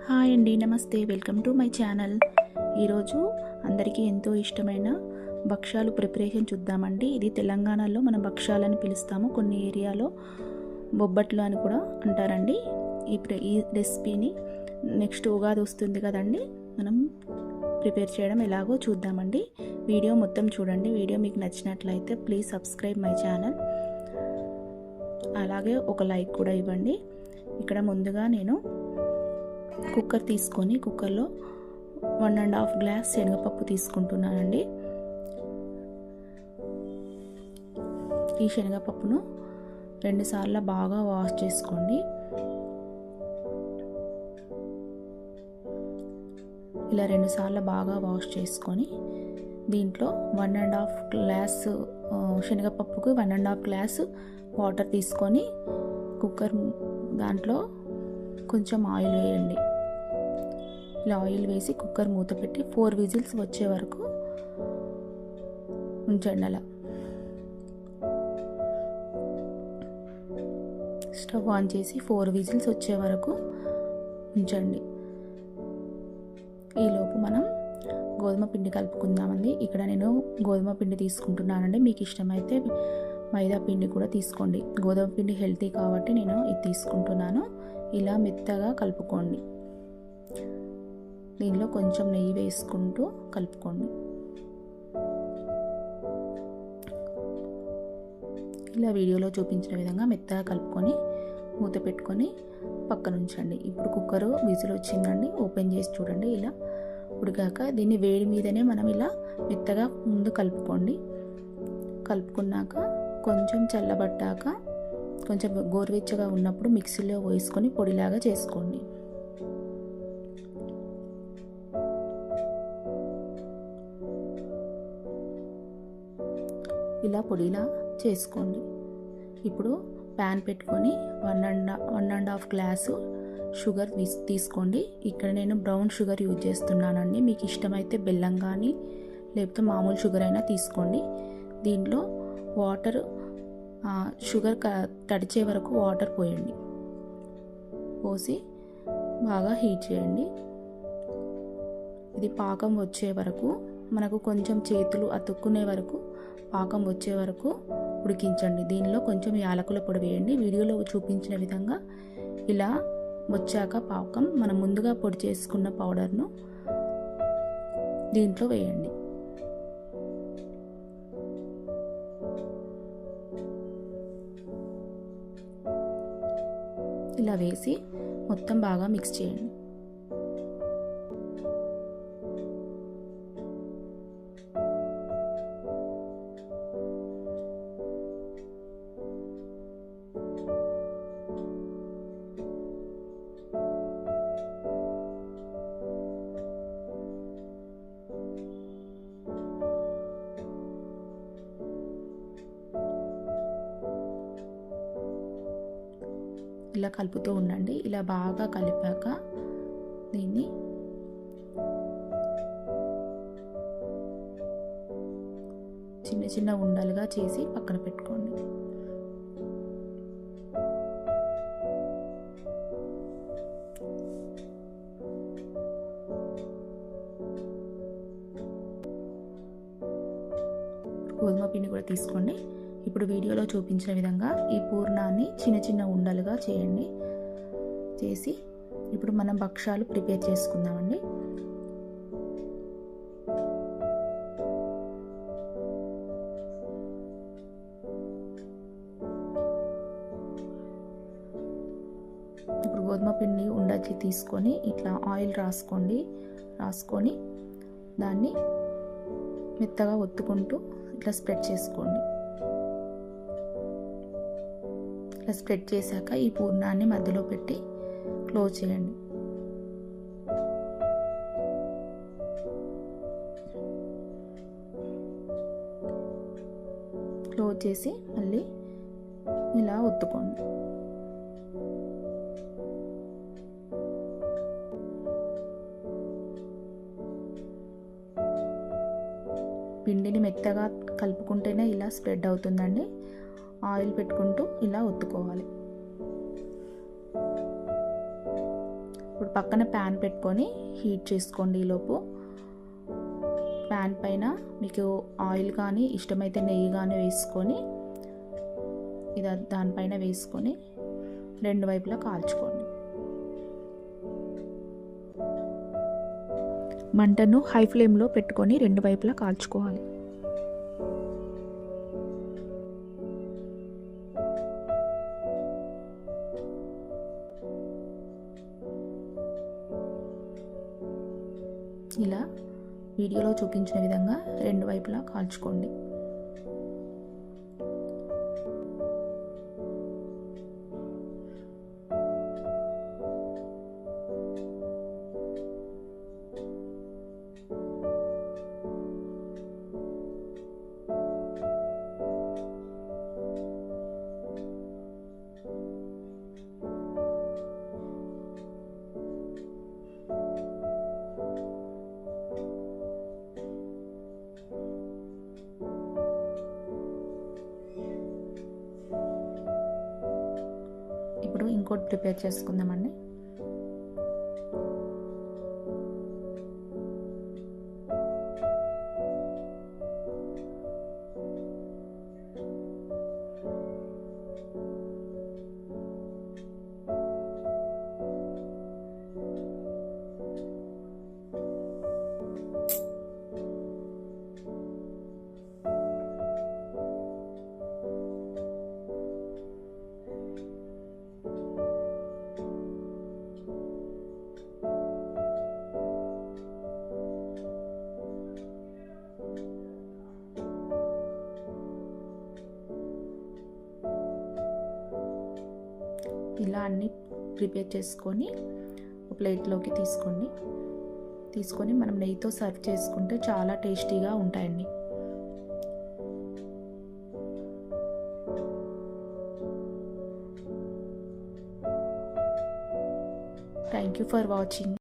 Hi అండి, నమస్తే. Welcome to my channel. ఈరోజు అందరికీ ఎంతో ఇష్టమైన భక్ష్యాలు ప్రిపరేషన్ చూద్దామండి. ఇది తెలంగాణలో మనం భక్ష్యాలని పిలుస్తాము, కొన్ని ఏరియాలో బొబ్బట్లు అని కూడా అంటారండి. ఈ రెసిపీని నెక్స్ట్ ఉగాది వస్తుంది కదండి, మనం ప్రిపేర్ చేయడం ఎలాగో చూద్దామండి. వీడియో మొత్తం చూడండి. వీడియో మీకు నచ్చినట్లయితే ప్లీజ్ సబ్స్క్రైబ్ మై ఛానల్, అలాగే ఒక లైక్ కూడా ఇవ్వండి. ఇక్కడ ముందుగా నేను కుక్కర్ తీసుకొని కుక్కర్లో 1.5 గ్లాస్ శనగపప్పు తీసుకుంటున్నానండి. ఈ శనగపప్పును 2 సార్లు బాగా వాష్ చేసుకోండి. ఇలా 2 సార్లు బాగా వాష్ చేసుకొని దీంట్లో 1.5 గ్లాస్ శనగపప్పుకు 1.5 గ్లాస్ వాటర్ తీసుకొని కుక్కర్ దాంట్లో కొంచెం ఆయిల్ వేయండి. ఇలా ఆయిల్ వేసి కుక్కర్ మూత పెట్టి 4 విజిల్స్ వచ్చే వరకు ఉంచండి. అలా స్టవ్ ఆన్ చేసి 4 విజిల్స్ వచ్చే వరకు ఉంచండి. ఈలోపు మనం గోధుమ పిండి కలుపుకుందామండి. ఇక్కడ నేను గోధుమ పిండి తీసుకుంటున్నానండి. మీకు ఇష్టమైతే మైదా పిండి కూడా తీసుకోండి. గోధుమ పిండి హెల్తీ కాబట్టి నేను ఇది తీసుకుంటున్నాను. ఇలా మెత్తగా కలుపుకోండి. దీనిలో కొంచెం నెయ్యి వేసుకుంటూ కలుపుకోండి. ఇలా వీడియోలో చూపించిన విధంగా మెత్తగా కలుపుకొని మూత పెట్టుకొని పక్కన ఉంచండి. ఇప్పుడు కుక్కర్ విజిల్ వచ్చిందండి, ఓపెన్ చేసి చూడండి. ఇలా ఉడికాక దీన్ని వేడి మీదనే మనం ఇలా మెత్తగా ముందు కలుపుకోండి. కలుపుకున్నాక కొంచెం చల్లబడ్డాక కొంచెం గోరువెచ్చగా ఉన్నప్పుడు మిక్సీలో వేసుకొని పొడిలాగా చేసుకోండి. ఇలా పొడిలా చేసుకోండి. ఇప్పుడు ప్యాన్ పెట్టుకొని 1.5 గ్లాసు షుగర్ తీసుకోండి. ఇక్కడ నేను బ్రౌన్ షుగర్ యూజ్ చేస్తున్నానండి. మీకు ఇష్టమైతే బెల్లం కానీ లేకపోతే మామూలు షుగర్ అయినా తీసుకోండి. దీంట్లో వాటర్ షుగర్ తడిచే వరకు వాటర్ పోయండి. పోసి బాగా హీట్ చేయండి. ఇది పాకం వచ్చే వరకు, మనకు కొంచెం చేతులు అతుక్కునే వరకు పాకం వచ్చే వరకు ఉడికించండి. దీనిలో కొంచెం యాలకుల పొడి వేయండి. వీడియోలో చూపించిన విధంగా ఇలా వచ్చాక పాకం మనం ముందుగా పొడి చేసుకున్న పౌడర్ను దీంట్లో వేయండి. ఇలా వేసి మొత్తం బాగా మిక్స్ చేయండి. ఇలా కలుపుతూ ఉండండి. ఇలా బాగా కలిపాక దీన్ని చిన్న చిన్న ఉండలుగా చేసి పక్కన పెట్టుకోండి. గోధుమ పిండి కూడా తీసుకోండి. ఇప్పుడు వీడియోలో చూపించిన విధంగా ఈ పూర్ణాన్ని చిన్న చిన్న ఉండలుగా చేయండి. చేసి ఇప్పుడు మనం భక్ష్యాలు ప్రిపేర్ చేసుకుందామండి. ఇప్పుడు గోధుమ పిండి ఉండచి తీసుకొని ఇట్లా ఆయిల్ రాసుకొని దాన్ని మెత్తగా ఒత్తుకుంటూ ఇట్లా స్ప్రెడ్ చేసుకోండి. ఇట్లా స్ప్రెడ్ చేశాక ఈ పూర్ణాన్ని మధ్యలో పెట్టి క్లోజ్ చేయండి. క్లోజ్ చేసి మళ్ళీ ఇలా ఒత్తుకోండి. పిండిని మెత్తగా కలుపుకుంటేనే ఇలా స్ప్రెడ్ అవుతుందండి. ఆయిల్ పెట్టుకుంటూ ఇలా ఒత్తుకోవాలి. ఇప్పుడు పక్కన ప్యాన్ పెట్టుకొని హీట్ చేసుకోండి. ఈలోపు ప్యాన్ పైన మీకు ఆయిల్ కానీ ఇష్టమైతే నెయ్యి కానీ వేసుకొని ఇది దానిపైన వేసుకొని రెండు వైపులా కాల్చుకోండి. మంటను హై ఫ్లేమ్లో పెట్టుకొని రెండు వైపులా కాల్చుకోవాలి. ఇలా వీడియోలో చూపించిన విధంగా రెండు వైపులా కాల్చుకోండి. ఇప్పుడు ఇంకోటి ప్రిపేర్ చేసుకుందామండి. ఇలా అన్నీ ప్రిపేర్ చేసుకొని ఒక ప్లేట్లోకి తీసుకొని మనం నెయ్యితో సర్వ్ చేసుకుంటే చాలా టేస్టీగా ఉంటాయండి. Thank you for watching.